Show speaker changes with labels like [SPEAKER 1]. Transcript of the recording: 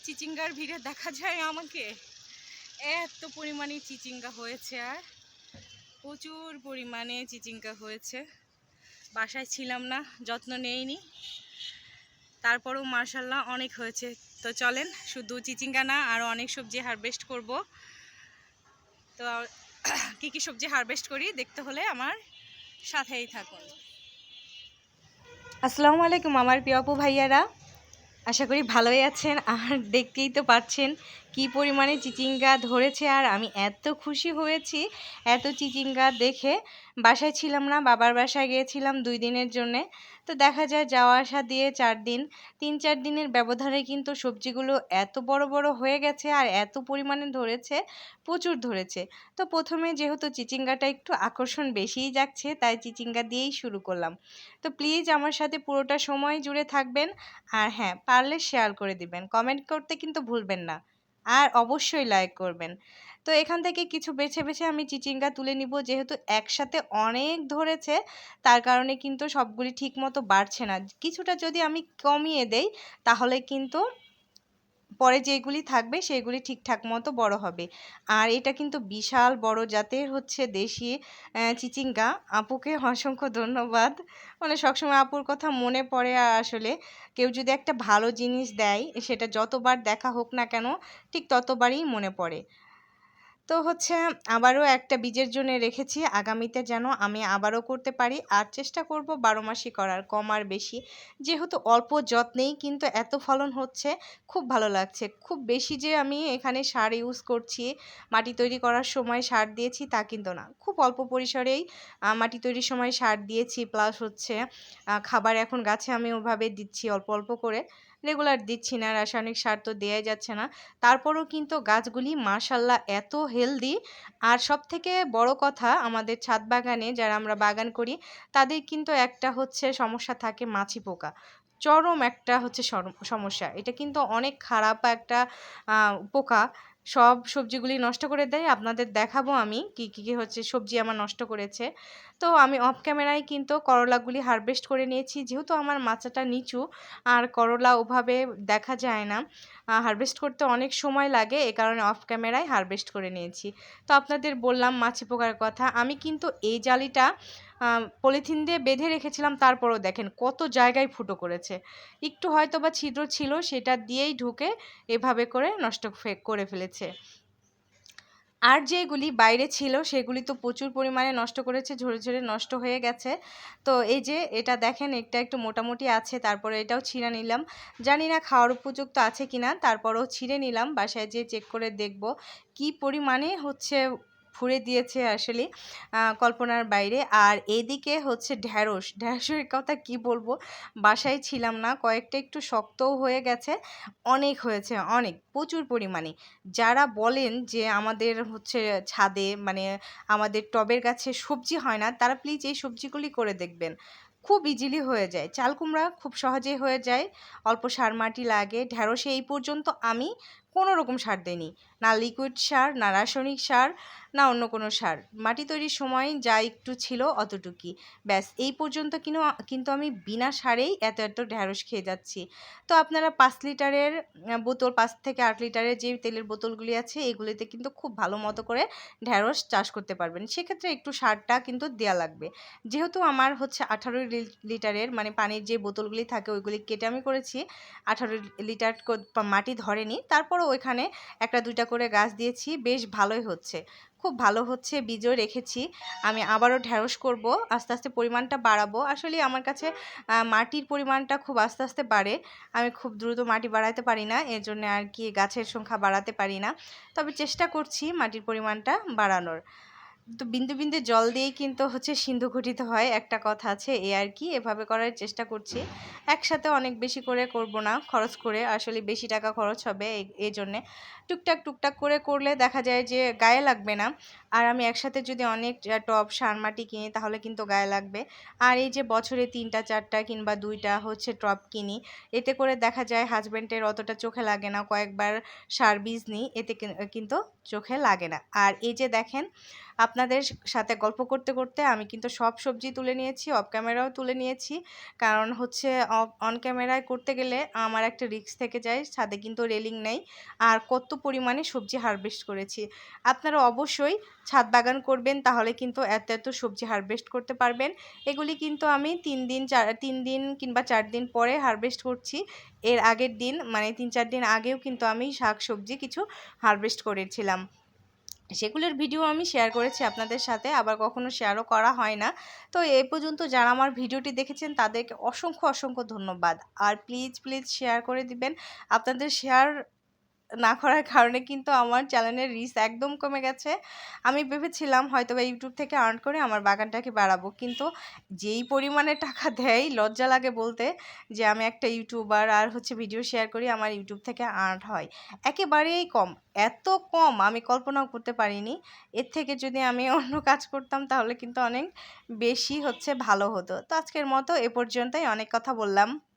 [SPEAKER 1] চিচিঙ্গার ভিড়ে দেখা যায় আমাকে এত পরিমাণে চিচিঙ্গা হয়েছে, আর প্রচুর পরিমাণে চিচিঙ্গা হয়েছে। বাসায় ছিলাম না, যত্ন নেইনি, তারপরেও মার্শাল্লাহ অনেক হয়েছে। তো চলেন, শুধু চিচিঙ্গা না আরও অনেক সবজি হারভেস্ট করব। তো কী কী সবজি হারভেস্ট করি দেখতে হলে আমার সাথেই থাকুন। আসসালামু আলাইকুম আমার প্রিয় আপু ভাইয়ারা, আশা করি ভালোই আছেন। আর দেখতেই তো পাচ্ছেন কি পরিমাণে চিচিঙ্গা ধরেছে, আর আমি এত খুশি হয়েছি এত চিচিঙ্গা দেখে। বাসায় ছিলাম না, বাবার বাসায় গিয়েছিলাম 2 দিনের জন্যে। তো দেখা যায় যাওয়া আসা দিয়ে 4 দিন, 3-4 দিনের ব্যবধানে কিন্তু সবজিগুলো এত বড় বড় হয়ে গেছে আর এত পরিমাণে ধরেছে, প্রচুর ধরেছে। তো প্রথমে যেহেতু চিচিঙ্গাটা একটু আকর্ষণ বেশিই যাচ্ছে, তাই চিচিঙ্গা দিয়েই শুরু করলাম। তো প্লিজ আমার সাথে পুরোটা সময় জুড়ে থাকবেন, আর হ্যাঁ পারলে শেয়ার করে দিবেন, কমেন্ট করতে কিন্তু ভুলবেন না, আর অবশ্যই লাইক করবেন। তো এখান থেকে কিছু বেছে বেছে আমি চিচিঙ্গা তুলে নিব, যেহেতু একসাথে অনেক ধরেছে তার কারণে কিন্তু সবগুলি ঠিক মতো বাড়ছে না। কিছুটা যদি আমি কমিয়ে দেই তাহলে কিন্তু পরে যেগুলি থাকবে সেগুলি ঠিকঠাক মতো বড় হবে। আর এটা কিন্তু বিশাল বড় জাতের হচ্ছে দেশি চিচিঙ্গা। আপুকে অসংখ্য ধন্যবাদ, মানে সবসময় আপুর কথা মনে পড়ে। আর আসলে কেউ যদি একটা ভালো জিনিস দেয় সেটা যতবার দেখা হোক না কেন ঠিক ততবারই মনে পড়ে। তো হচ্ছে আবারও একটা বীজের জন্য রেখেছি, আগামীতে যেন আমি আবারও করতে পারি। আর চেষ্টা করব 12 মাসই করার, কম আর বেশি। যেহেতু অল্প যত্নেই কিন্তু এত ফলন হচ্ছে, খুব ভালো লাগছে। খুব বেশি যে আমি এখানে সার ইউজ করছি, মাটি তৈরি করার সময় সার দিয়েছি তা কিন্তু না। খুব অল্প পরিসরেই মাটি তৈরির সময় সার দিয়েছি, প্লাস হচ্ছে খাবার এখন গাছে আমি ওভাবে দিচ্ছি অল্প অল্প করে, রেগুলার দিচ্ছি না, রাসায়নিক সার তো দেয়াই যাচ্ছে না। তারপরেও কিন্তু গাছগুলি মাশাল্লাহ এত হেলদি। আর সবথেকে বড় কথা, আমাদের ছাদ বাগানে যারা আমরা বাগান করি তাদের কিন্তু একটা হচ্ছে সমস্যা থাকে, মাছি পোকা। চরম একটা হচ্ছে সমস্যা। এটা কিন্তু অনেক খারাপ একটা পোকা, সব সবজিগুলি নষ্ট করে দেয়। আপনাদের দেখাবো আমি কি হচ্ছে সবজি আমার নষ্ট করেছে। তো আমি অফ ক্যামেরায় কিন্তু করলাগুলি হারভেস্ট করে নিয়েছি, যেহেতু আমার মাচাটা নিচু আর করলা ওভাবে দেখা যায় না, হারভেস্ট করতে অনেক সময় লাগে, এ কারণে অফ ক্যামেরায় হারভেস্ট করে নিয়েছি। তো আপনাদের বললাম মাছি পোকার কথা, আমি কিন্তু এই জালিটা পলিথিন দিয়ে বেঁধে রেখেছিলাম, তারপরেও দেখেন কত জায়গায় ফুটো করেছে। একটু হয়তো বা ছিদ্র ছিল, সেটা দিয়েই ঢুকে এভাবে করে নষ্ট করে ফেলেছে। আর যেগুলি বাইরে ছিল সেগুলি তো প্রচুর পরিমাণে নষ্ট করেছে, ঝরে ঝরে নষ্ট হয়ে গেছে। তো এই যে এটা দেখেন, এটা একটু মোটামুটি আছে, তারপরে এটাও ছিঁড়ে নিলাম। জানি না খাওয়ার উপযুক্ত আছে কিনা, তারপরেও ছিঁড়ে নিলাম, বাসায় যেয়ে চেক করে দেখব কি পরিমাণে হচ্ছে ফুঁড়ে দিয়েছে আসলে, কল্পনার বাইরে। আর এদিকে হচ্ছে ঢ্যাঁড়সের কথা কি বলবো, বাসায় ছিলাম না, কয়েকটা একটু শক্তও হয়ে গেছে। অনেক হয়েছে, অনেক প্রচুর পরিমাণে। যারা বলেন যে আমাদের হচ্ছে ছাদে, মানে আমাদের টবের গাছে সবজি হয় না, তারা প্লিজ এই সবজিগুলি করে দেখবেন, খুব ইজিলি হয়ে যায়। চাল কুমড়া খুব সহজেই হয়ে যায়, অল্প সার মাটি লাগে। ঢ্যাঁড়সে এই পর্যন্ত আমি কোনো রকম সার দিইনি, না লিকুইড সার, না রাসায়নিক সার, না অন্য কোনো সার। মাটি তৈরির সময় যা একটু ছিল অতটুকুই, ব্যাস। এই পর্যন্ত কিন্তু আমি বিনা সারেই এত এত ঢ্যাঁড়স খেয়ে যাচ্ছি। তো আপনারা 5 লিটারের বোতল, 5 থেকে 8 লিটারের যে তেলের বোতলগুলি আছে এগুলিতে কিন্তু খুব ভালো মতো করে ঢ্যাঁড়স চাষ করতে পারবেন। সেক্ষেত্রে একটু সারটা কিন্তু দেয়া লাগবে। যেহেতু আমার হচ্ছে 18 লিটারের, মানে পানির যে বোতলগুলি থাকে ওইগুলি কেটে আমি করেছি, 18 লিটার মাটি ধরেনি, তারপরও ওইখানে 1-2টা করে গাছ দিয়েছি, বেশ ভালোই হচ্ছে, খুব ভালো হচ্ছে। বীজও রেখেছি, আমি আবারও ঢ্যাঁড়স করব, আস্তে আস্তে পরিমাণটা বাড়াবো। আসলে আমার কাছে মাটির পরিমাণটা খুব আস্তে আস্তে বাড়ে, আমি খুব দ্রুত মাটি বাড়াতে পারি না, এর জন্য আর কি গাছের সংখ্যা বাড়াতে পারি না। তবে চেষ্টা করছি মাটির পরিমাণটা বাড়ানোর। তো বিন্দু বিন্দু জল দিয়েই কিন্তু হচ্ছে সিন্ধু গঠিত হয়, একটা কথা আছে, এই আর কি। এভাবে করার চেষ্টা করছি। একসাথে অনেক বেশি করে করব না, খরচ করে আসলে বেশি টাকা খরচ হবে, এই জন্যে টুকটাক টুকটাক করে করলে দেখা যায় যে গায়ে লাগবে না। আর আমি একসাথে যদি অনেক টব সার মাটি কিনি তাহলে কিন্তু গায়ে লাগবে। আর এই যে বছরে 3টা 4টা কিংবা 2টা হচ্ছে টব কিনি, এতে করে দেখা যায় হাজব্যান্ডের অতটা চোখে লাগে না, কয়েকবার সার বীজ নিই, এতে কিন্তু চোখে লাগে না। আর এই যে দেখেন আপনাদের সাথে গল্প করতে করতে আমি কিন্তু সব সবজি তুলে নিয়েছি, অফ ক্যামেরাও তুলে নিয়েছি। কারণ হচ্ছে অন ক্যামেরায় করতে গেলে আমার একটা রিস্ক থেকে যায়, ছাদে কিন্তু রেলিং নেই। আর কত পরিমাণে সবজি হারভেস্ট করেছি। আপনারা অবশ্যই ছাদ বাগান করবেন, তাহলে কিন্তু এত এত সবজি হারভেস্ট করতে পারবেন। এগুলি কিন্তু আমি 3 দিন কিংবা 4 দিন পরে হারভেস্ট করছি। এর আগের দিন মানে 3-4 দিন আগেও কিন্তু আমি শাক সবজি কিছু হারভেস্ট করেছিলাম। সেগুলোর ভিডিও আমি শেয়ার করেছি আপনাদের সাথে, আবার কখনো শেয়ারও করা হয় না। তো এই পর্যন্ত যারা আমার ভিডিওটি দেখেছেন তাদেরকে অসংখ্য অসংখ্য ধন্যবাদ। আর প্লিজ প্লিজ শেয়ার করে দিবেন। আপনাদের শেয়ার না করার কারণে কিন্তু আমার চ্যানেলের রিচ একদম কমে গেছে। আমি ভেবেছিলাম হয়তোবা ইউটিউব থেকে আর্ন করে আমার বাগানটাকে বাড়াবো, কিন্তু যেই পরিমাণে টাকা দেয় লজ্জা লাগে বলতে, যে আমি একটা ইউটিউবার আর হচ্ছে ভিডিও শেয়ার করি, আমার ইউটিউব থেকে আর্ন হয় একেবারেই কম। এত কম আমি কল্পনাও করতে পারিনি। এর থেকে যদি আমি অন্য কাজ করতাম তাহলে কিন্তু অনেক বেশি হচ্ছে ভালো হতো। তো আজকের মতো এ পর্যন্তই, অনেক কথা বললাম।